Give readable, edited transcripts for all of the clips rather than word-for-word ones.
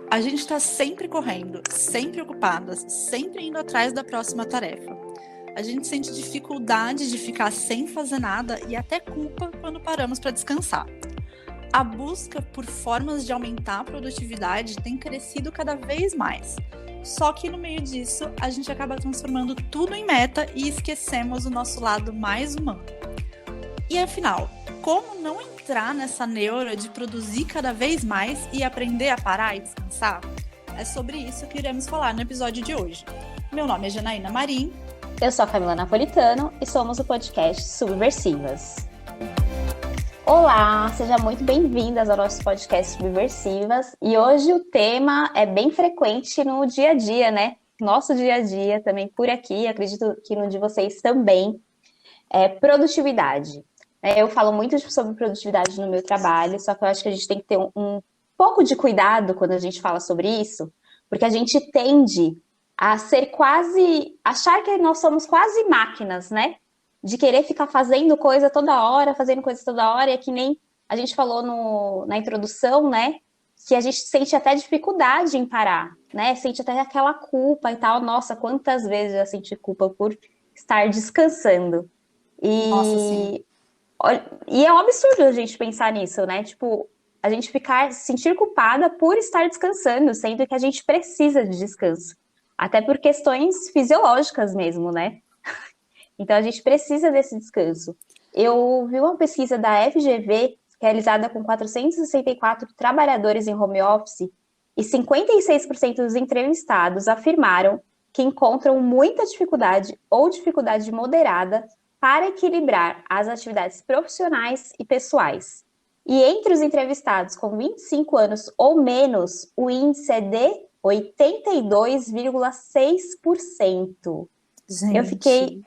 A gente está sempre correndo, sempre ocupadas, sempre indo atrás da próxima tarefa. A gente sente dificuldade de ficar sem fazer nada e até culpa quando paramos para descansar. A busca por formas de aumentar a produtividade tem crescido cada vez mais. Só que no meio disso, a gente acaba transformando tudo em meta e esquecemos o nosso lado mais humano. E afinal, como não entrar nessa neura de produzir cada vez mais e aprender a parar e descansar? É sobre isso que iremos falar no episódio de hoje. Meu nome é Janaína Marim. Eu sou a Camila Napolitano e somos o podcast Subversivas. Olá, seja muito bem-vindas ao nosso podcast Subversivas. E hoje o tema é bem frequente no dia a dia, né? Nosso dia a dia também por aqui, acredito que no de vocês também, é produtividade. Eu falo muito sobre produtividade no meu trabalho, só que eu acho que a gente tem que ter um pouco de cuidado quando a gente fala sobre isso, porque a gente tende a ser achar que nós somos quase máquinas, né? De querer ficar fazendo coisa toda hora, e é que nem a gente falou na introdução, né? Que a gente sente até dificuldade em parar, né? Sente até aquela culpa e tal. Nossa, quantas vezes eu já senti culpa por estar descansando. Nossa, sim. E é um absurdo a gente pensar nisso, né? Tipo, a gente se sentir culpada por estar descansando, sendo que a gente precisa de descanso. Até por questões fisiológicas mesmo, né? Então a gente precisa desse descanso. Eu vi uma pesquisa da FGV, realizada com 464 trabalhadores em home office, e 56% dos entrevistados afirmaram que encontram muita dificuldade ou dificuldade moderada para equilibrar as atividades profissionais e pessoais. E entre os entrevistados com 25 anos ou menos, o índice é de 82,6%. Gente.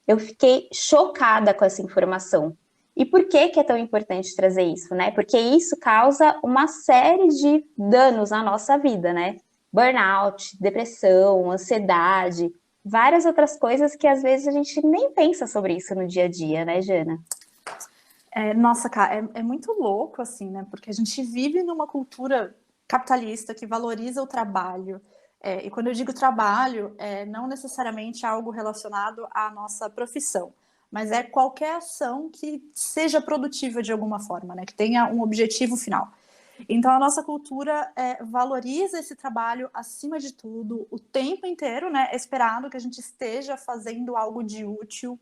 Eu fiquei chocada com essa informação. E por que é tão importante trazer isso, né? Porque isso causa uma série de danos na nossa vida, né? Burnout, depressão, ansiedade, várias outras coisas que às vezes a gente nem pensa sobre isso no dia a dia, né, Jana? Nossa, cara, é muito louco, assim, né? Porque a gente vive numa cultura capitalista que valoriza o trabalho. E quando eu digo trabalho, não necessariamente algo relacionado à nossa profissão, mas é qualquer ação que seja produtiva de alguma forma, né? Que tenha um objetivo final. Então, a nossa cultura valoriza esse trabalho acima de tudo, o tempo inteiro, né? É esperado que a gente esteja fazendo algo de útil.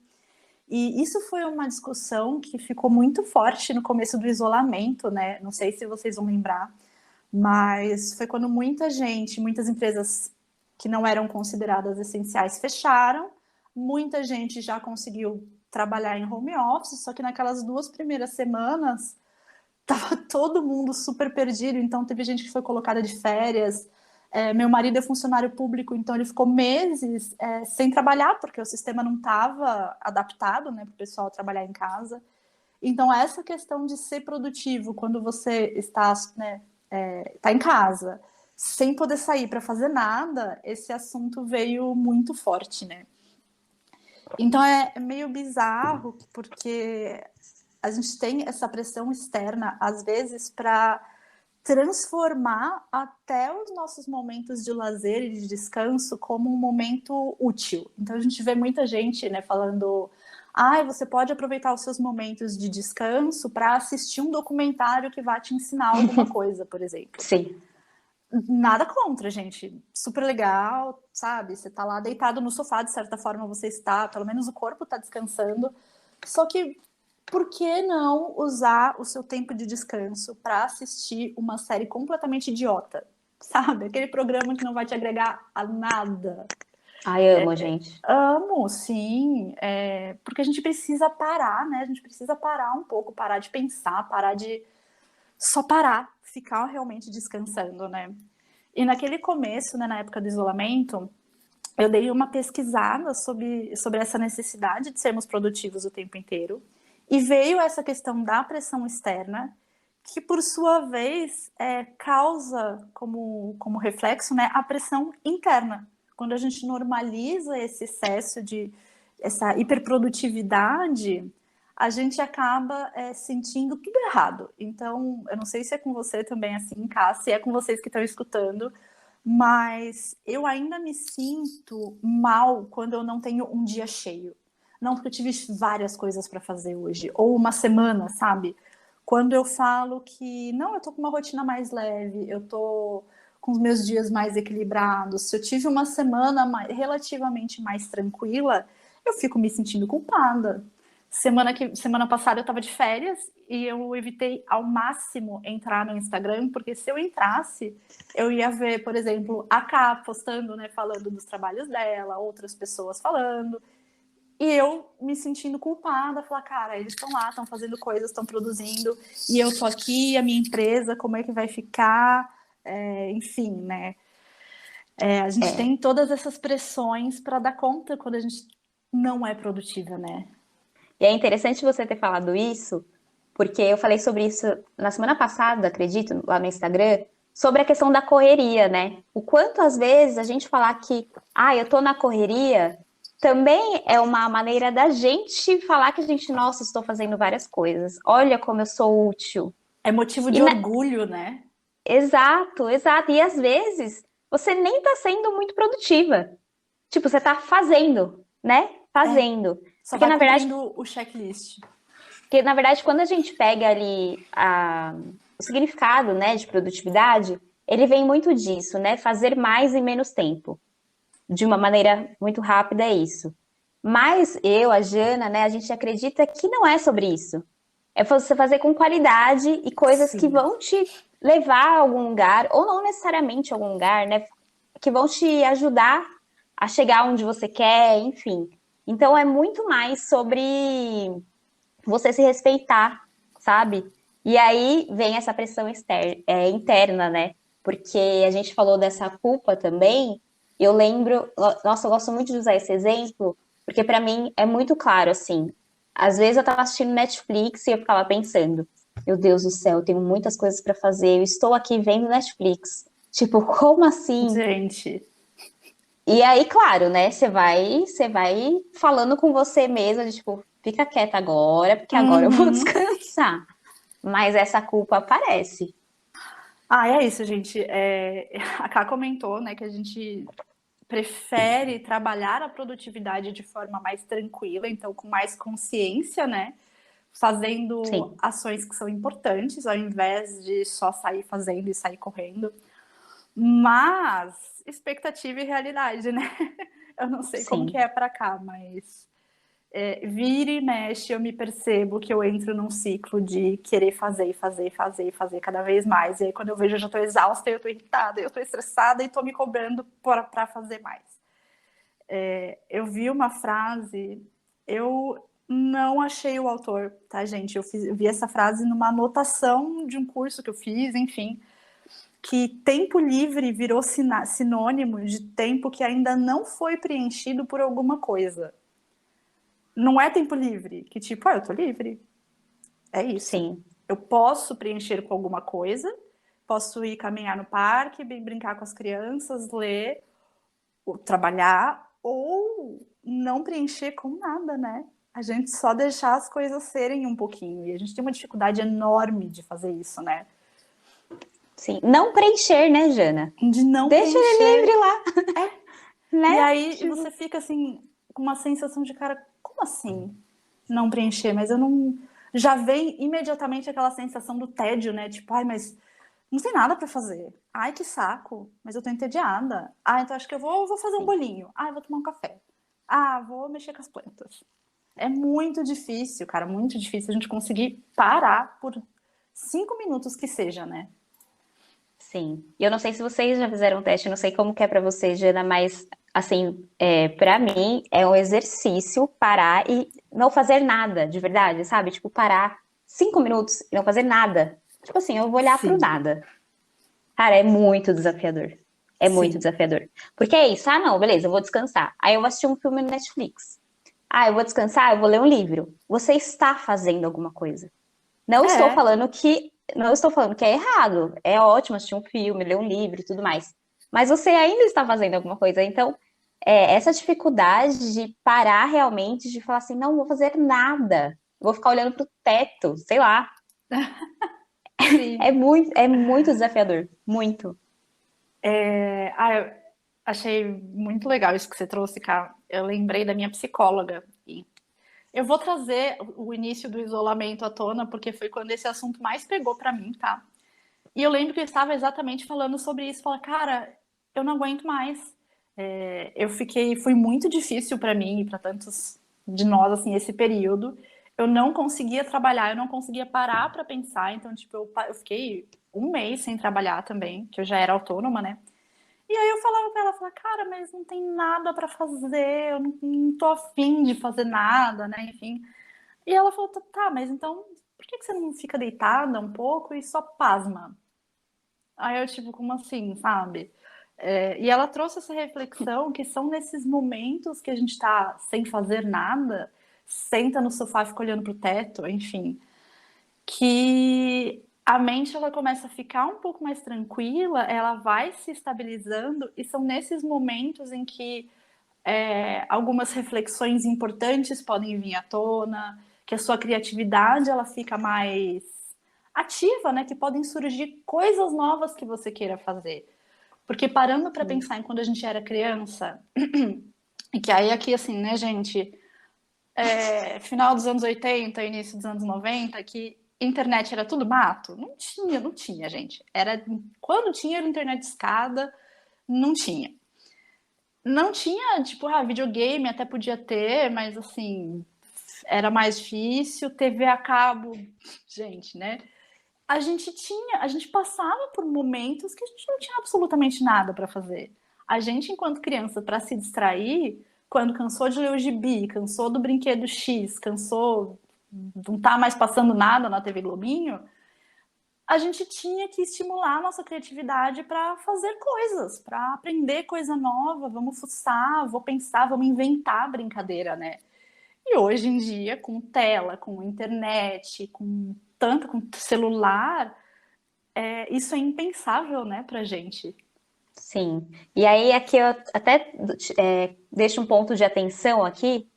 E isso foi uma discussão que ficou muito forte no começo do isolamento, né? Não sei se vocês vão lembrar, mas foi quando muitas empresas que não eram consideradas essenciais fecharam, muita gente já conseguiu trabalhar em home office, só que naquelas 2 primeiras semanas tava todo mundo super perdido, então teve gente que foi colocada de férias. Meu marido é funcionário público, então ele ficou meses sem trabalhar, porque o sistema não estava adaptado, né, para o pessoal trabalhar em casa. Então, essa questão de ser produtivo quando você está, né, tá em casa, sem poder sair para fazer nada, esse assunto veio muito forte, né? Então, é meio bizarro, porque a gente tem essa pressão externa, às vezes, para transformar até os nossos momentos de lazer e de descanso como um momento útil. Então a gente vê muita gente, né, falando: você pode aproveitar os seus momentos de descanso para assistir um documentário que vai te ensinar alguma coisa, por exemplo. Sim. Nada contra, gente. Super legal, sabe? Você tá lá deitado no sofá, de certa forma você está, pelo menos o corpo tá descansando. Só que por que não usar o seu tempo de descanso para assistir uma série completamente idiota? Sabe? Aquele programa que não vai te agregar a nada. Ai, amo, gente. Amo, sim. Porque a gente precisa parar, né? A gente precisa parar um pouco, parar de pensar, parar de só parar, ficar realmente descansando, né? E naquele começo, né, na época do isolamento, eu dei uma pesquisada sobre essa necessidade de sermos produtivos o tempo inteiro. E veio essa questão da pressão externa, que por sua vez causa como reflexo, né, a pressão interna. Quando a gente normaliza esse excesso essa hiperprodutividade, a gente acaba sentindo tudo errado. Então, eu não sei se é com você também assim em casa, se é com vocês que estão escutando, mas eu ainda me sinto mal quando eu não tenho um dia cheio. Não porque eu tive várias coisas para fazer hoje, ou uma semana, sabe? Quando eu falo que, não, eu tô com uma rotina mais leve, eu tô com os meus dias mais equilibrados, se eu tive uma semana relativamente mais tranquila, eu fico me sentindo culpada. Semana passada eu estava de férias e eu evitei ao máximo entrar no Instagram, porque se eu entrasse, eu ia ver, por exemplo, a Ká postando, né, falando dos trabalhos dela, outras pessoas falando, e eu me sentindo culpada, falar, cara, eles estão lá, estão fazendo coisas, estão produzindo, e eu tô aqui, a minha empresa, como é que vai ficar? Enfim, né? A gente tem todas essas pressões para dar conta quando a gente não é produtiva, né? E é interessante você ter falado isso, porque eu falei sobre isso na semana passada, acredito, lá no Instagram, sobre a questão da correria, né? O quanto às vezes a gente falar que, eu tô na correria, também é uma maneira da gente falar que a gente, nossa, estou fazendo várias coisas. Olha como eu sou útil. É motivo de orgulho, né? Exato, exato. E às vezes você nem tá sendo muito produtiva. Tipo, você tá fazendo, né? Fazendo. Só Porque vai na verdade, cumprindo o checklist. quando a gente pega ali o significado, né, de produtividade, ele vem muito disso, né? Fazer mais em menos tempo. De uma maneira muito rápida é isso. Mas eu, a Jana, né, a gente acredita que não é sobre isso. É você fazer com qualidade e coisas que Sim. vão te levar a algum lugar, ou não necessariamente a algum lugar, né? Que vão te ajudar a chegar onde você quer, enfim. Então é muito mais sobre você se respeitar, sabe? E aí vem essa pressão interna, né? Porque a gente falou dessa culpa também. Eu lembro, nossa, eu gosto muito de usar esse exemplo, porque para mim é muito claro, assim. Às vezes eu tava assistindo Netflix e eu ficava pensando, meu Deus do céu, eu tenho muitas coisas para fazer, eu estou aqui vendo Netflix. Tipo, como assim? Gente. E aí, claro, né? Você vai falando com você mesma, de, tipo, fica quieta agora, porque agora eu vou descansar. Mas essa culpa aparece. É isso, gente. A Ká comentou, né, que a gente prefere trabalhar a produtividade de forma mais tranquila, então com mais consciência, né? Fazendo Sim, ações que são importantes, ao invés de só sair fazendo e sair correndo. Mas expectativa e realidade, né? Eu não sei como que sim, é para cá, mas vira e mexe, eu me percebo que eu entro num ciclo de querer fazer, fazer, fazer, fazer cada vez mais. E aí, quando eu vejo, eu já estou exausta, eu estou irritada, eu estou estressada e estou me cobrando para fazer mais. Eu vi uma frase, eu não achei o autor, tá, gente? Eu vi essa frase numa anotação de um curso que eu fiz, enfim, que tempo livre virou sinônimo de tempo que ainda não foi preenchido por alguma coisa. Não é tempo livre, que tipo, eu tô livre. É isso. sim. Eu posso preencher com alguma coisa, posso ir caminhar no parque, brincar com as crianças, ler, ou trabalhar, ou não preencher com nada, né? A gente só deixar as coisas serem um pouquinho. E a gente tem uma dificuldade enorme de fazer isso, né? Sim. Não preencher, né, Jana? De não Deixa ele preencher. livre lá, E né? aí Tipo, você fica assim, com uma sensação de, cara, como assim não preencher? Mas eu não. Já vem imediatamente aquela sensação do tédio, né? Tipo, mas não tem nada para fazer. Ai, que saco, mas eu tô entediada. Então acho que eu vou fazer um sim. bolinho. Eu vou tomar um café. Vou mexer com as plantas. É muito difícil, cara, muito difícil a gente conseguir parar por 5 minutos que seja, né? Sim. E eu não sei se vocês já fizeram um teste, eu não sei como que é pra você, Jana, mas assim, para mim é um exercício parar e não fazer nada, de verdade, sabe? Tipo, parar 5 minutos e não fazer nada. Tipo assim, eu vou olhar pro Sim, nada. Cara, é muito desafiador. É muito sim. desafiador. Porque é isso, não, beleza, eu vou descansar. Aí eu vou assistir um filme no Netflix. Eu vou descansar, eu vou ler um livro. Você está fazendo alguma coisa. Não estou É, falando que não estou falando que é errado. É ótimo assistir um filme, ler um livro e tudo mais. Mas você ainda está fazendo alguma coisa. Então, essa dificuldade de parar realmente, de falar assim, não vou fazer nada. vou ficar olhando pro teto, sei lá. Sim. É muito desafiador, muito. Eu achei muito legal isso que você trouxe, cara. Eu lembrei da minha psicóloga. E eu vou trazer o início do isolamento à tona, porque foi quando esse assunto mais pegou pra mim, tá? E eu lembro que eu estava exatamente falando sobre isso. Falar, cara, eu não aguento mais. Foi muito difícil pra mim e pra tantos de nós, assim, esse período. Eu não conseguia trabalhar, eu não conseguia parar pra pensar. Então, tipo, eu fiquei um mês sem trabalhar também, que eu já era autônoma, né? E aí eu falava pra ela, falava, cara, mas não tem nada pra fazer, eu não tô afim de fazer nada, né? Enfim. E ela falou, tá, mas então por que você não fica deitada um pouco e só pasma? Aí eu, tipo, como assim, sabe? E ela trouxe essa reflexão que são nesses momentos que a gente tá sem fazer nada, senta no sofá e fica olhando pro teto, enfim, que a mente ela começa a ficar um pouco mais tranquila, ela vai se estabilizando e são nesses momentos em que algumas reflexões importantes podem vir à tona, que a sua criatividade ela fica mais ativa, né? Que podem surgir coisas novas que você queira fazer. Porque parando para Sim. pensar em quando a gente era criança, e que aí aqui assim, né, gente, final dos anos 80, início dos anos 90, que internet era tudo mato? Não tinha, gente. Quando tinha era internet de escada, não tinha. Não tinha, tipo, videogame até podia ter, mas assim, era mais difícil. TV a cabo, gente, né? A gente passava por momentos que a gente não tinha absolutamente nada para fazer. A gente, enquanto criança, para se distrair, quando cansou de ler o gibi, cansou do brinquedo X, cansou, não tá mais passando nada na TV Globinho, a gente tinha que estimular a nossa criatividade para fazer coisas, para aprender coisa nova, vamos fuçar, vou pensar, vamos inventar brincadeira, né? E hoje em dia, com tela, com internet, com celular, isso é impensável, né, pra gente. Sim. E aí aqui eu até deixo um ponto de atenção aqui,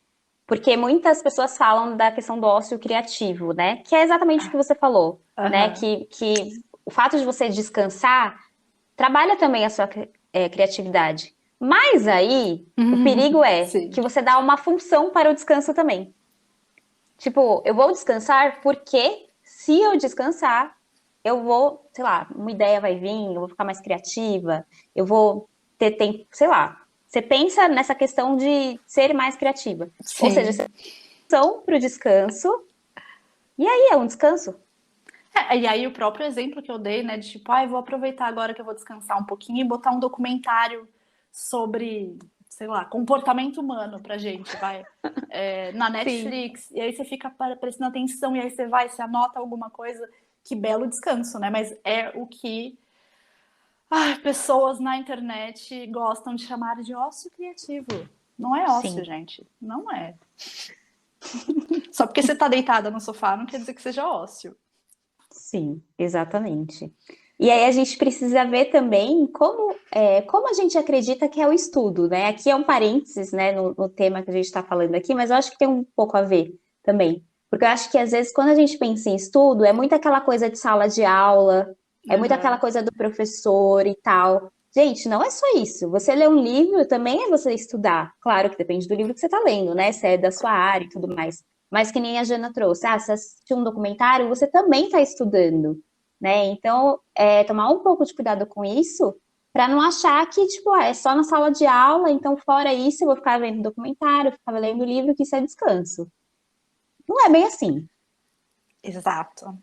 porque muitas pessoas falam da questão do ócio criativo, né? Que é exatamente o que você falou, né? Aham. Que o fato de você descansar trabalha também a sua criatividade. Mas aí o perigo é Sim. que você dá uma função para o descanso também. Tipo, eu vou descansar porque se eu descansar, eu vou, sei lá, uma ideia vai vir, eu vou ficar mais criativa, eu vou ter tempo, sei lá. Você pensa nessa questão de ser mais criativa. Ou seja, Sim. você são para o descanso, e aí é um descanso. E aí o próprio exemplo que eu dei, né, de tipo, vou aproveitar agora que eu vou descansar um pouquinho e botar um documentário sobre, sei lá, comportamento humano pra gente, vai, na Sim. Netflix, e aí você fica prestando atenção, e aí você anota alguma coisa, que belo descanso, né, mas é o que pessoas na internet gostam de chamar de ócio criativo. Não é ócio, Sim, gente, não é. Só porque você tá deitada no sofá não quer dizer que seja ócio. sim, exatamente. E aí a gente precisa ver também como a gente acredita que é o estudo, né? Aqui é um parênteses, né, no tema que a gente está falando aqui, mas eu acho que tem um pouco a ver também. Porque eu acho que às vezes quando a gente pensa em estudo, é muito aquela coisa de sala de aula, é muito aquela Uhum. coisa do professor e tal. Gente, não é só isso. Você ler um livro também é você estudar. Claro que depende do livro que você está lendo, né? Se é da sua área e tudo mais. Mas que nem a Jana trouxe, você assistiu um documentário, você também está estudando, né? Então, tomar um pouco de cuidado com isso, para não achar que, tipo, é só na sala de aula, então fora isso eu vou ficar vendo documentário, ficar lendo livro, que isso é descanso. Não é bem assim. Exato.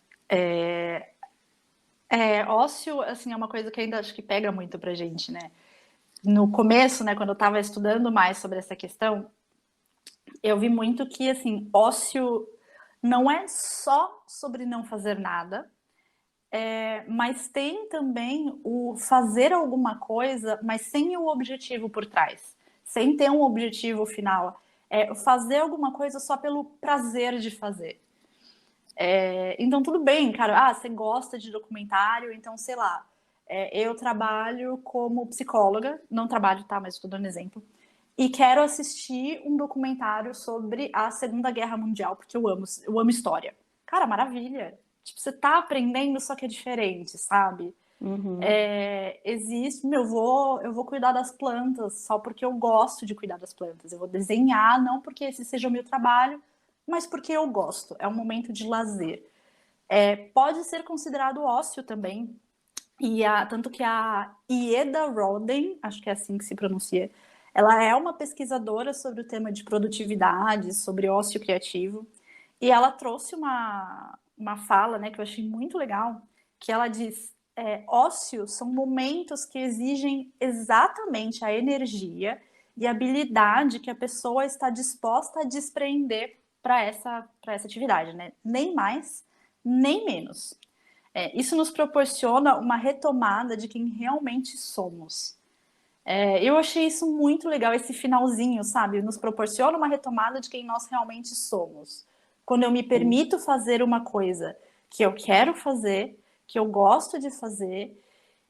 Ócio, assim, é uma coisa que ainda acho que pega muito pra gente, né? No começo, né, quando eu tava estudando mais sobre essa questão, eu vi muito que, assim, ócio não é só sobre não fazer nada, mas tem também o fazer alguma coisa, mas sem o objetivo por trás, sem ter um objetivo final. Fazer alguma coisa só pelo prazer de fazer. Então, tudo bem, cara. Você gosta de documentário, então, sei lá. Eu trabalho como psicóloga, não trabalho, tá? Mas estou dando exemplo. e quero assistir um documentário sobre a Segunda Guerra Mundial, porque eu amo história. Cara, maravilha. Tipo, você tá aprendendo, só que é diferente, sabe? Uhum. Existe, eu vou cuidar das plantas só porque eu gosto de cuidar das plantas. Eu vou desenhar, não porque esse seja o meu trabalho, mas porque eu gosto. É um momento de lazer. Pode ser considerado ócio também. Tanto que a Ieda Roden, acho que é assim que se pronuncia, ela é uma pesquisadora sobre o tema de produtividade, sobre ócio criativo, e ela trouxe uma fala, né, que eu achei muito legal, que ela diz, ócio são momentos que exigem exatamente a energia e a habilidade que a pessoa está disposta a despreender para essa atividade, né? Nem mais, nem menos. Isso nos proporciona uma retomada de quem realmente somos. Eu achei isso muito legal, esse finalzinho, sabe? Nos proporciona uma retomada de quem nós realmente somos. Quando eu me permito fazer uma coisa que eu quero fazer, que eu gosto de fazer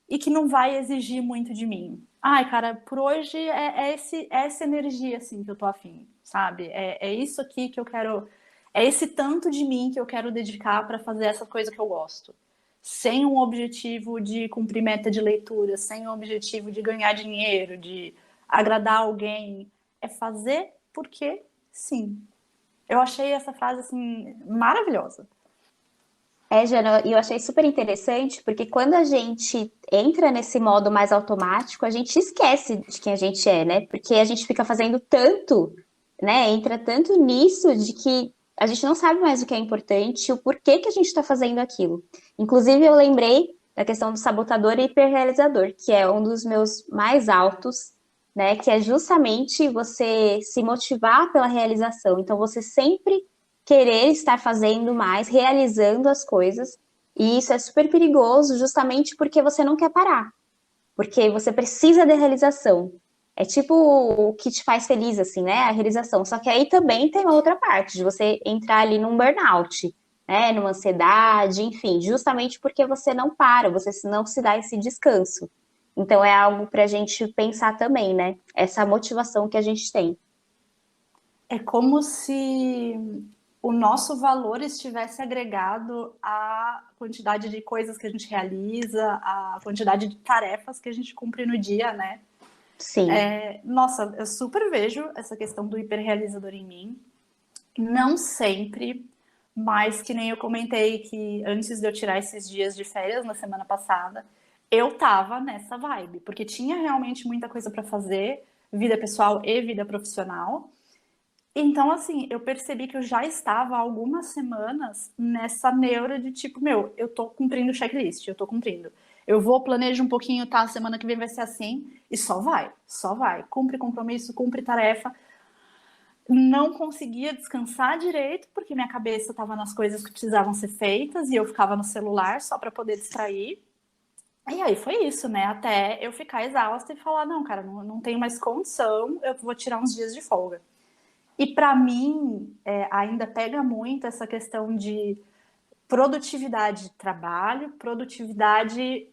e que não vai exigir muito de mim. Ai, cara, por hoje é essa energia assim que eu tô afim, sabe? É isso aqui que eu quero, é esse tanto de mim que eu quero dedicar para fazer essa coisa que eu gosto. Sem um objetivo de cumprir meta de leitura, sem um objetivo de ganhar dinheiro, de agradar alguém. É fazer porque sim. Eu achei essa frase assim maravilhosa. Jana, e eu achei super interessante, porque quando a gente entra nesse modo mais automático, a gente esquece de quem a gente é, né? Porque a gente fica fazendo tanto, né? Entra tanto nisso de que a gente não sabe mais o que é importante, o porquê que a gente está fazendo aquilo. Inclusive, eu lembrei da questão do sabotador e hiperrealizador, que é um dos meus mais altos, né? Que é justamente você se motivar pela realização. Então, você sempre querer estar fazendo mais, realizando as coisas, e isso é super perigoso justamente porque você não quer parar, porque você precisa da realização. É tipo o que te faz feliz, assim, né? A realização. Só que aí também tem uma outra parte, de você entrar ali num burnout, né? Numa ansiedade, enfim, justamente porque você não para, você não se dá esse descanso. Então é algo para a gente pensar também, né? Essa motivação que a gente tem. É como se o nosso valor estivesse agregado à quantidade de coisas que a gente realiza, à quantidade de tarefas que a gente cumpre no dia, né? Sim. Nossa, eu super vejo essa questão do hiperrealizador em mim. Não sempre, mas que nem eu comentei que antes de eu tirar esses dias de férias na semana passada, eu tava nessa vibe, porque tinha realmente muita coisa para fazer, vida pessoal e vida profissional. Então, assim, eu percebi que eu já estava há algumas semanas nessa neura de tipo, meu, eu tô cumprindo o checklist, eu tô cumprindo. Eu vou, planejo um pouquinho, tá? Semana que vem vai ser assim, e só vai, só vai. Cumpre compromisso, cumpre tarefa. Não conseguia descansar direito, porque minha cabeça estava nas coisas que precisavam ser feitas e eu ficava no celular só para poder distrair. E aí foi isso, né? Até eu ficar exausta e falar: não, cara, não tenho mais condição, eu vou tirar uns dias de folga. E para mim, ainda pega muito essa questão de produtividade de trabalho, produtividade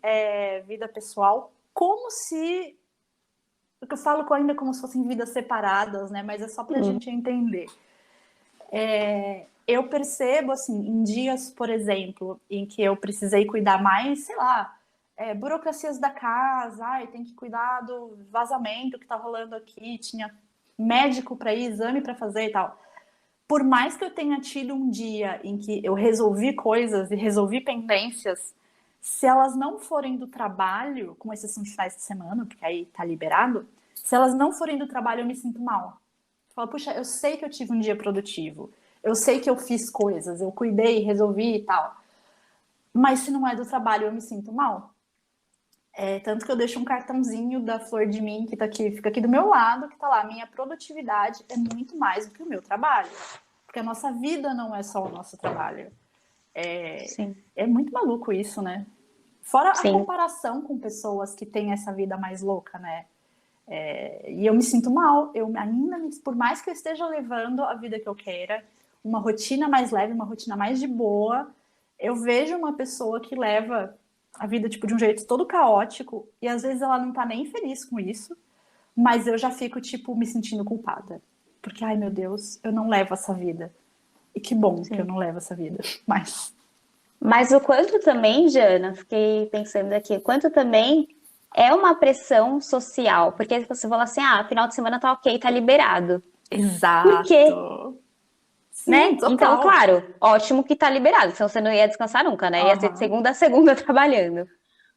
vida pessoal, como se. O que eu falo ainda como se fossem vidas separadas, né? Mas é só para a gente entender. Eu percebo, assim, em dias, por exemplo, em que eu precisei cuidar mais, sei lá, burocracias da casa, tem que cuidar do vazamento que tá rolando aqui, tinha médico para ir, exame para fazer e tal. Por mais que eu tenha tido um dia em que eu resolvi coisas e resolvi pendências, se elas não forem do trabalho, com exceção de finais de semana, porque aí tá liberado, se elas não forem do trabalho, eu me sinto mal. Eu falo, puxa, eu sei que eu tive um dia produtivo, eu sei que eu fiz coisas, eu cuidei, resolvi e tal, mas se não é do trabalho, eu me sinto mal. Tanto que eu deixo um cartãozinho da Flor de Mim, que tá aqui, fica aqui do meu lado, que tá lá, minha produtividade é muito mais do que o meu trabalho. Porque a nossa vida não é só o nosso trabalho. Sim, É muito maluco isso, né? Fora a sim. comparação com pessoas que têm essa vida mais louca, né? E eu me sinto mal. Eu ainda, por mais que eu esteja levando a vida que eu queira, uma rotina mais leve, uma rotina mais de boa, eu vejo uma pessoa que leva a vida tipo de um jeito todo caótico e às vezes ela não tá nem feliz com isso, mas eu já fico, tipo, me sentindo culpada. Porque, ai meu Deus, eu não levo essa vida. E que bom que eu Sim. não levo essa vida. Mas, Mas o quanto também, Jana, fiquei pensando aqui, o quanto também é uma pressão social, porque você fala assim, final de semana tá ok, tá liberado. Por quê? exato. Sim, Né? Então, total. claro, ótimo que tá liberado, senão você não ia descansar nunca, né? Ia ser de Aham. segunda a segunda trabalhando.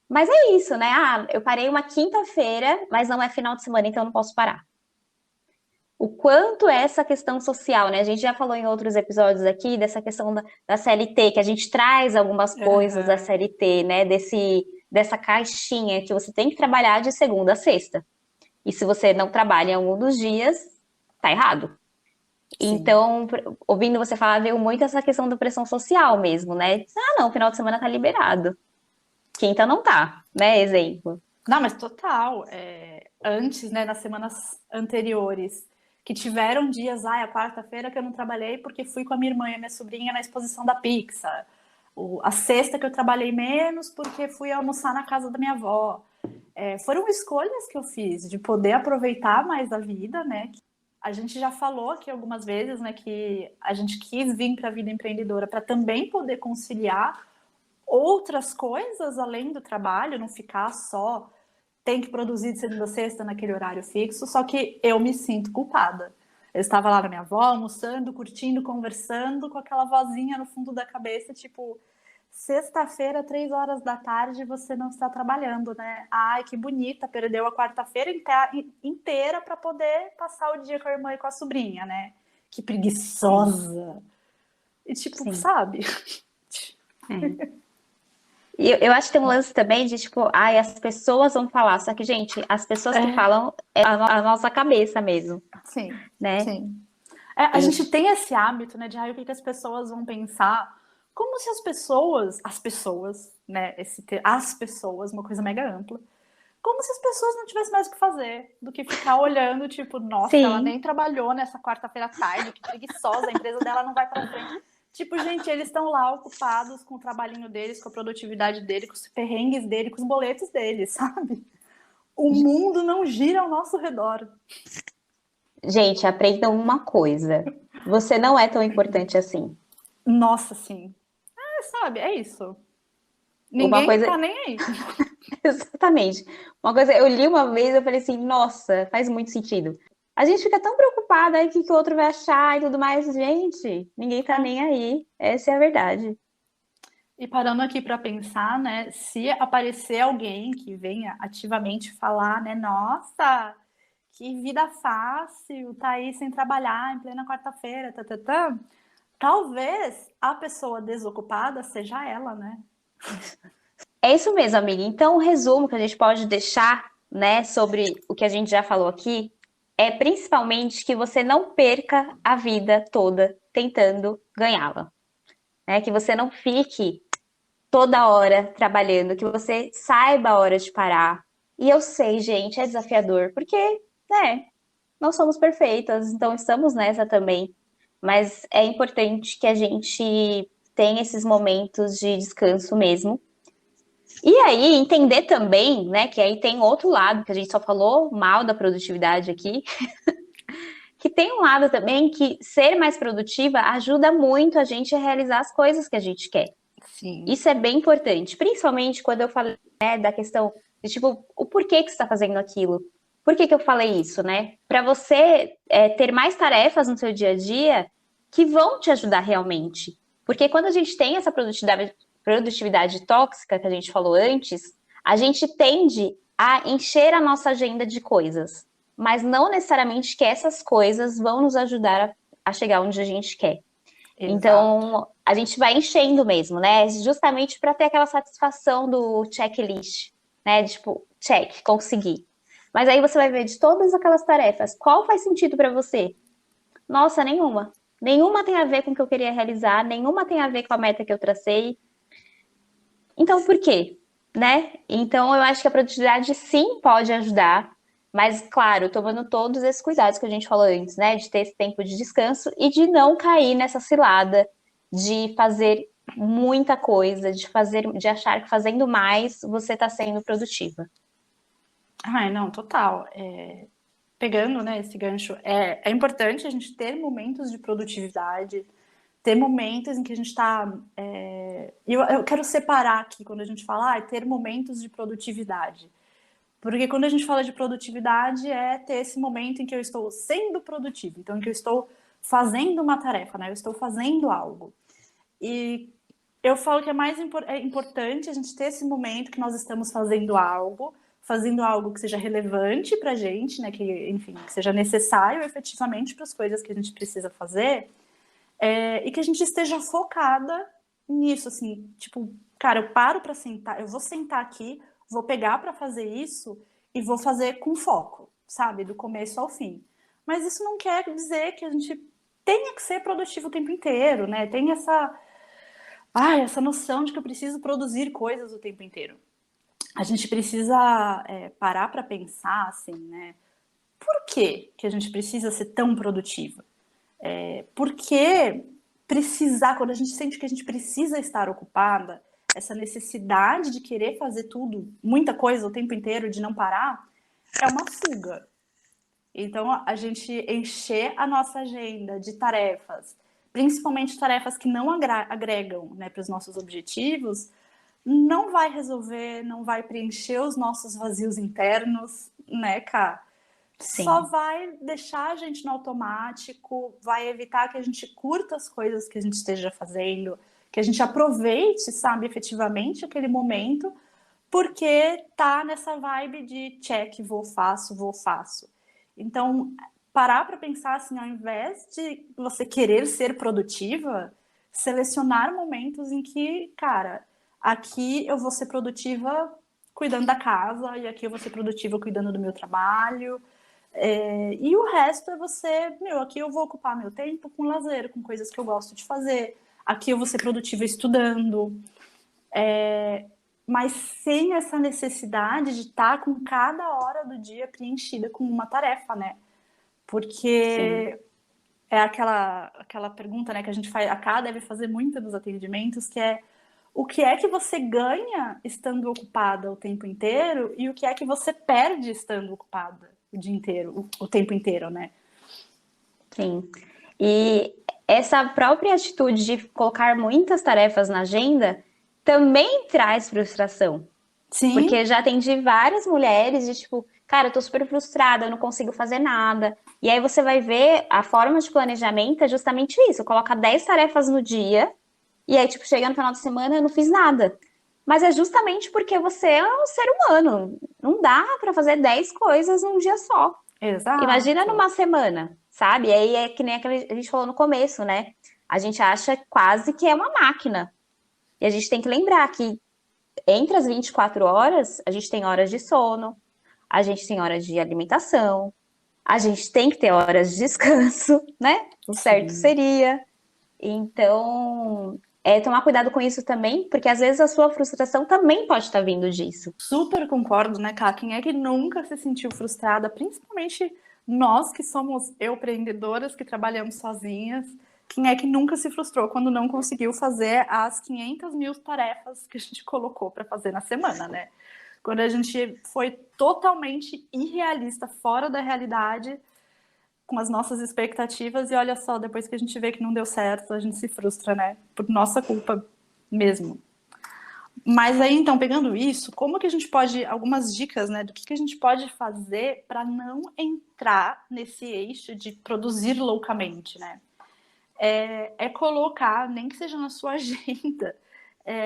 Mas é isso, né? Eu parei uma quinta-feira, mas não é final de semana, então eu não posso parar. O quanto é essa questão social, né? A gente já falou em outros episódios aqui dessa questão da CLT, que a gente traz algumas coisas da Aham. CLT, né? Dessa caixinha que você tem que trabalhar de segunda a sexta. E se você não trabalha em algum dos dias, tá errado. Sim. Então, ouvindo você falar, veio muito essa questão da pressão social mesmo, né? Não, final de semana tá liberado. Quinta não tá, né? Exemplo. Não, mas total. Antes, né, nas semanas anteriores, que tiveram dias, a quarta-feira que eu não trabalhei porque fui com a minha irmã e a minha sobrinha na exposição da Pixar. A sexta que eu trabalhei menos porque fui almoçar na casa da minha avó. Foram escolhas que eu fiz de poder aproveitar mais a vida, né? A gente já falou aqui algumas vezes, né, que a gente quis vir para a vida empreendedora para também poder conciliar outras coisas além do trabalho, não ficar só tem que produzir de segunda a sexta naquele horário fixo, só que eu me sinto culpada. Eu estava lá na minha avó, almoçando, curtindo, conversando, com aquela vozinha no fundo da cabeça, tipo, sexta-feira, 3 horas da tarde, você não está trabalhando, né? Ai, que bonita, perdeu a quarta-feira inteira para poder passar o dia com a irmã e com a sobrinha, né? Que Sim, preguiçosa. E tipo, sim. sabe? É. E eu acho que tem um lance também de tipo, as pessoas vão falar, só que, gente, as pessoas que É, falam é a nossa cabeça mesmo, sim, né? sim. A E, gente tem esse hábito, né, de o que as pessoas vão pensar, como se as pessoas, né, as pessoas, uma coisa mega ampla, como se as pessoas não tivessem mais o que fazer do que ficar olhando, tipo, nossa, ela sim, nem trabalhou nessa quarta-feira à tarde, que preguiçosa, a empresa dela não vai para frente. Tipo, gente, eles estão lá ocupados com o trabalhinho deles, com a produtividade dele, com os perrengues dele, com os boletos deles, sabe? O mundo não gira ao nosso redor. gente, aprendam uma coisa. Você não é tão importante assim. Nossa, sim. Sabe, é isso. Uma Ninguém coisa, tá nem aí. exatamente. Uma coisa, eu li uma vez, eu falei assim, nossa, faz muito sentido. A gente fica tão preocupada aí com o que o outro vai achar e tudo mais. Gente, ninguém tá É. nem aí. Essa é a verdade. E parando aqui para pensar, né, se aparecer alguém que venha ativamente falar, né, nossa, que vida fácil, tá aí sem trabalhar em plena quarta-feira, talvez a pessoa desocupada seja ela, né? É isso mesmo, amiga. Então, o resumo que a gente pode deixar, né, sobre o que a gente já falou aqui, é principalmente que você não perca a vida toda tentando ganhá-la, né? Que você não fique toda hora trabalhando, que você saiba a hora de parar. E eu sei, gente, é desafiador, porque, né, não somos perfeitas, então estamos nessa também. Mas é importante que a gente tenha esses momentos de descanso mesmo. E aí, entender também, né, que aí tem outro lado, que a gente só falou mal da produtividade aqui, que tem um lado também que ser mais produtiva ajuda muito a gente a realizar as coisas que a gente quer. Sim. Isso é bem importante, principalmente quando eu falei, né, da questão de, tipo, o porquê que você está fazendo aquilo. Por que que eu falei isso, né? Para você ter mais tarefas no seu dia a dia que vão te ajudar realmente. Porque quando a gente tem essa produtividade tóxica que a gente falou antes, a gente tende a encher a nossa agenda de coisas, mas não necessariamente que essas coisas vão nos ajudar a chegar onde a gente quer. Exato. Então, a gente vai enchendo mesmo, né? Justamente para ter aquela satisfação do checklist, né? De, tipo, check, consegui. Mas aí você vai ver de todas aquelas tarefas, qual faz sentido para você? Nossa, nenhuma. Nenhuma tem a ver com o que eu queria realizar, nenhuma tem a ver com a meta que eu tracei. Então, por quê? Né? Então, eu acho que a produtividade sim pode ajudar, mas, claro, tomando todos esses cuidados que a gente falou antes, né? De ter esse tempo de descanso e de não cair nessa cilada de fazer muita coisa, de achar que fazendo mais você está sendo produtiva. Ai, não, total. pegando, né, esse gancho, é importante a gente ter momentos de produtividade, ter momentos em que a gente está... eu quero separar aqui, quando a gente fala, ter momentos de produtividade. Porque quando a gente fala de produtividade, é ter esse momento em que eu estou sendo produtivo, então em que eu estou fazendo uma tarefa, né? Eu estou fazendo algo. E eu falo que é importante a gente ter esse momento que nós estamos fazendo algo que seja relevante para a gente, né? Que, enfim, que seja necessário efetivamente para as coisas que a gente precisa fazer, e que a gente esteja focada nisso, assim, tipo, cara, eu paro para sentar, eu vou sentar aqui, vou pegar para fazer isso e vou fazer com foco, sabe, do começo ao fim. Mas isso não quer dizer que a gente tenha que ser produtivo o tempo inteiro, né? Tem essa noção de que eu preciso produzir coisas o tempo inteiro. A gente precisa parar para pensar, assim, né? Por que a gente precisa ser tão produtiva? Porque quando a gente sente que a gente precisa estar ocupada, essa necessidade de querer fazer tudo, muita coisa o tempo inteiro, de não parar, é uma fuga. Então, a gente encher a nossa agenda de tarefas, principalmente tarefas que não agregam, né, para os nossos objetivos, não vai resolver, não vai preencher os nossos vazios internos, né, Ká? Só Sim. vai deixar a gente no automático, vai evitar que a gente curta as coisas que a gente esteja fazendo, que a gente aproveite, sabe, efetivamente aquele momento, porque tá nessa vibe de check, vou, faço. Então, parar para pensar assim, ao invés de você querer ser produtiva, selecionar momentos em que, cara, aqui eu vou ser produtiva cuidando da casa, e aqui eu vou ser produtiva cuidando do meu trabalho, e o resto é você, aqui eu vou ocupar meu tempo com lazer, com coisas que eu gosto de fazer, aqui eu vou ser produtiva estudando, mas sem essa necessidade de estar com cada hora do dia preenchida com uma tarefa, né? Sim. Porque é aquela pergunta, né, que a gente faz, a Cá deve fazer muito nos atendimentos, que é o que é que você ganha estando ocupada o tempo inteiro e o que é que você perde estando ocupada o dia inteiro, o tempo inteiro, né? Sim. E essa própria atitude de colocar muitas tarefas na agenda também traz frustração. Sim, Porque já atendi várias mulheres de tipo, cara, eu tô super frustrada, eu não consigo fazer nada. E aí você vai ver a forma de planejamento é justamente isso, coloca 10 tarefas no dia, e aí, tipo, chega no final de semana eu não fiz nada. Mas é justamente porque você é um ser humano. Não dá pra fazer 10 coisas num dia só. Imagina exato. numa semana, sabe? E aí é que nem aquele, a gente falou no começo, né? A gente acha quase que é uma máquina. E a gente tem que lembrar que entre as 24 horas, a gente tem horas de sono, a gente tem horas de alimentação, a gente tem que ter horas de descanso, né? O certo Sim. seria. Então, tomar cuidado com isso também, porque às vezes a sua frustração também pode estar vindo disso. Super concordo, né, Ká? Quem é que nunca se sentiu frustrada, principalmente nós que somos empreendedoras, que trabalhamos sozinhas, quem é que nunca se frustrou quando não conseguiu fazer as 500 mil tarefas que a gente colocou para fazer na semana, né? Quando a gente foi totalmente irrealista, fora da realidade, com as nossas expectativas, e olha só, depois que a gente vê que não deu certo, a gente se frustra, né? Por nossa culpa mesmo. Mas aí, então, pegando isso, como que a gente pode, algumas dicas, né, do que a gente pode fazer para não entrar nesse eixo de produzir loucamente, né? É colocar, nem que seja na sua agenda,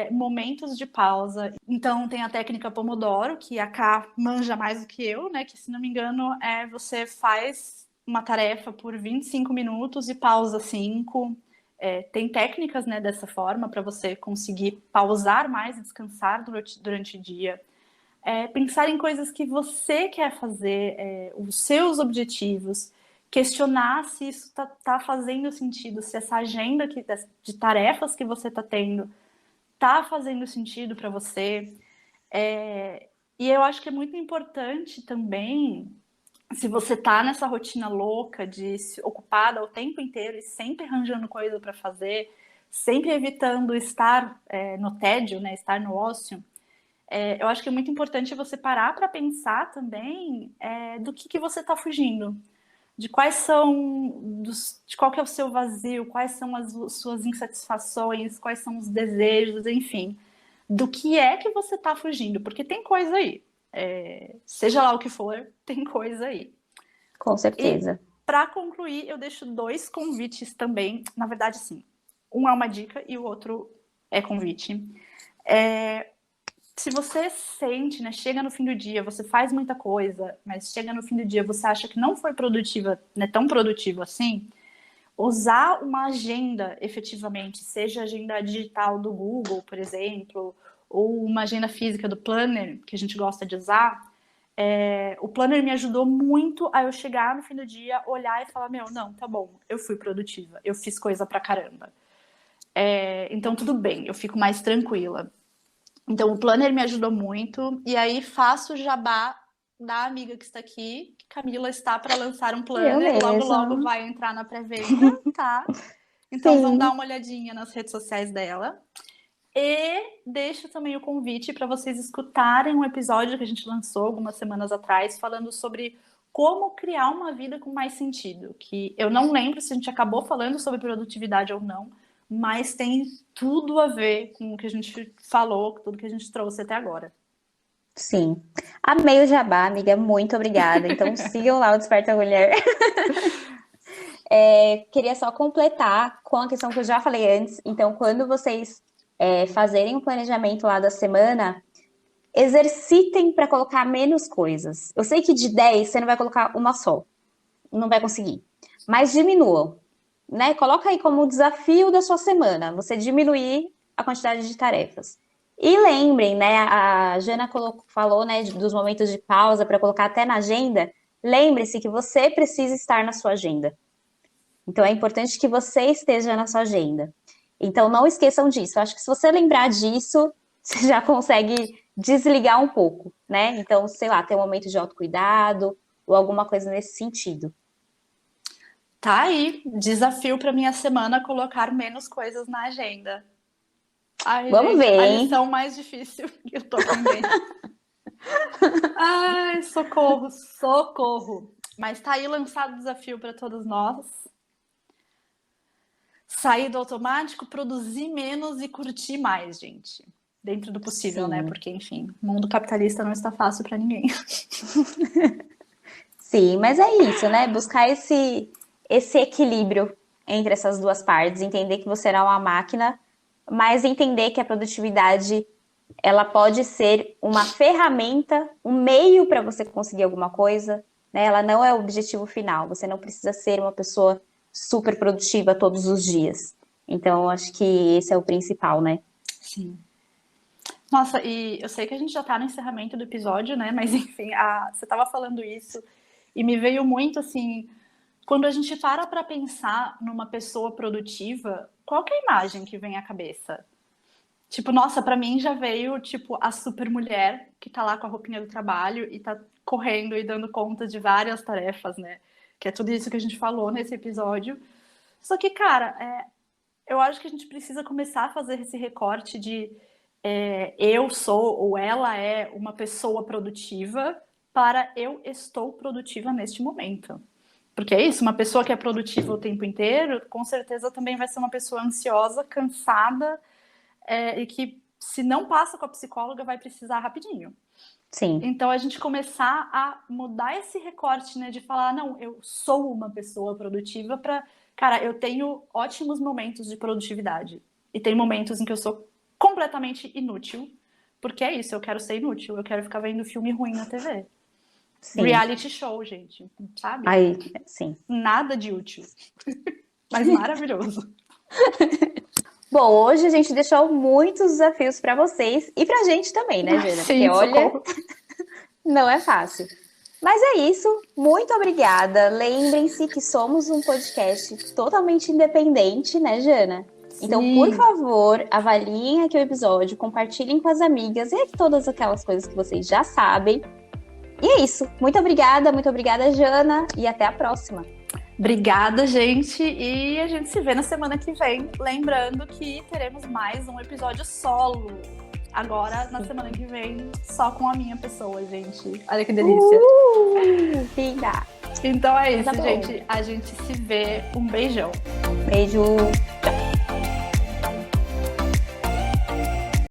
momentos de pausa. Então, tem a técnica Pomodoro, que a Ká manja mais do que eu, né? Que, se não me engano, você faz uma tarefa por 25 minutos e pausa 5. Tem técnicas, né, dessa forma para você conseguir pausar mais e descansar durante o dia. Pensar em coisas que você quer fazer, os seus objetivos, questionar se isso está fazendo sentido, se essa agenda de tarefas que você está tendo está fazendo sentido para você. E eu acho que é muito importante também, se você está nessa rotina louca de se ocupada o tempo inteiro e sempre arranjando coisa para fazer, sempre evitando estar no tédio, né, estar no ócio, Eu acho que é muito importante você parar para pensar também do que você está fugindo. De quais são, de qual que é o seu vazio, quais são as suas insatisfações, quais são os desejos, enfim. Do que é que você está fugindo, porque tem coisa aí. Seja lá o que for, tem coisa aí. Com certeza. Para concluir, eu deixo 2 convites também. Na verdade, sim. Um é uma dica e o outro é convite. Se você sente, né, chega no fim do dia, você faz muita coisa, mas chega no fim do dia, você acha que não foi produtiva, não é tão produtivo assim, usar uma agenda efetivamente, seja agenda digital do Google, por exemplo, ou uma agenda física do Planner, que a gente gosta de usar. O Planner me ajudou muito a eu chegar no fim do dia, olhar e falar, não, tá bom, eu fui produtiva, eu fiz coisa pra caramba. Então tudo bem, eu fico mais tranquila. Então, o Planner me ajudou muito. E aí, faço o jabá da amiga que está aqui. Camila está para lançar um Planner. Logo, logo vai entrar na pré-venda, tá? Então, vão dar uma olhadinha nas redes sociais dela. E deixo também o convite para vocês escutarem um episódio que a gente lançou algumas semanas atrás, falando sobre como criar uma vida com mais sentido. Que eu não lembro se a gente acabou falando sobre produtividade ou não, mas tem tudo a ver com o que a gente falou, com tudo que a gente trouxe até agora. Sim. Amei o jabá, amiga. Muito obrigada. Então, sigam lá o Desperta Mulher. Queria só completar com a questão que eu já falei antes. Então, quando vocês fazerem o planejamento lá da semana, exercitem para colocar menos coisas. Eu sei que de 10 você não vai colocar uma só. Não vai conseguir. Mas diminuam. Né? Coloca aí como desafio da sua semana, você diminuir a quantidade de tarefas. E lembrem, né? A Jana falou, né, dos momentos de pausa para colocar até na agenda. Lembre-se que você precisa estar na sua agenda. Então é importante que você esteja na sua agenda. Então não esqueçam disso. Eu acho que se você lembrar disso, você já consegue desligar um pouco, né? Então, sei lá, ter um momento de autocuidado ou alguma coisa nesse sentido. Tá aí, desafio para minha semana colocar menos coisas na agenda. Ai, Vamos gente, ver, a hein? lição mais difícil que eu tô aprendendo. Ai, socorro, socorro. Mas tá aí lançado o desafio para todos nós. Sair do automático, produzir menos e curtir mais, gente. Dentro do possível, Sim. né? Porque, enfim, o mundo capitalista não está fácil para ninguém. Sim, mas é isso, né? Buscar esse equilíbrio entre essas duas partes, entender que você não é uma máquina, mas entender que a produtividade ela pode ser uma ferramenta, um meio para você conseguir alguma coisa, né? Ela não é o objetivo final. Você não precisa ser uma pessoa super produtiva todos os dias. Então, acho que esse é o principal, né? Sim. Nossa, e eu sei que a gente já tá no encerramento do episódio, né? Mas, enfim, você tava falando isso e me veio muito, assim, quando a gente para pensar numa pessoa produtiva, qual que é a imagem que vem à cabeça? Tipo, nossa, pra mim já veio, tipo, a super mulher que tá lá com a roupinha do trabalho e tá correndo e dando conta de várias tarefas, né? Que é tudo isso que a gente falou nesse episódio. Só que, cara, eu acho que a gente precisa começar a fazer esse recorte de eu sou ou ela é uma pessoa produtiva para eu estou produtiva neste momento. Porque é isso, uma pessoa que é produtiva o tempo inteiro, com certeza também vai ser uma pessoa ansiosa, cansada, e que, se não passa com a psicóloga, vai precisar rapidinho. Sim. Então, a gente começar a mudar esse recorte, né? De falar, não, eu sou uma pessoa produtiva para... Cara, eu tenho ótimos momentos de produtividade. E tem momentos em que eu sou completamente inútil. Porque é isso, eu quero ser inútil. Eu quero ficar vendo filme ruim na TV. Sim. Reality show, gente. Sabe? Aí, sim. Nada de útil. Mas maravilhoso. Bom, hoje a gente deixou muitos desafios para vocês e pra gente também, né, Jana? Sim, porque olha, socorro. Não é fácil. Mas é isso, muito obrigada. Lembrem-se que somos um podcast totalmente independente, né, Jana? Então, por favor, avaliem aqui o episódio, compartilhem com as amigas e todas aquelas coisas que vocês já sabem. E é isso. Muito obrigada, Jana, e até a próxima. Obrigada, gente, e a gente se vê na semana que vem. Lembrando que teremos mais um episódio solo. agora, na semana que vem, só com a minha pessoa, gente. Olha que delícia. Linda! Então é isso, Tá bom. gente. A gente se vê. Um beijão. Beijo! Tchau.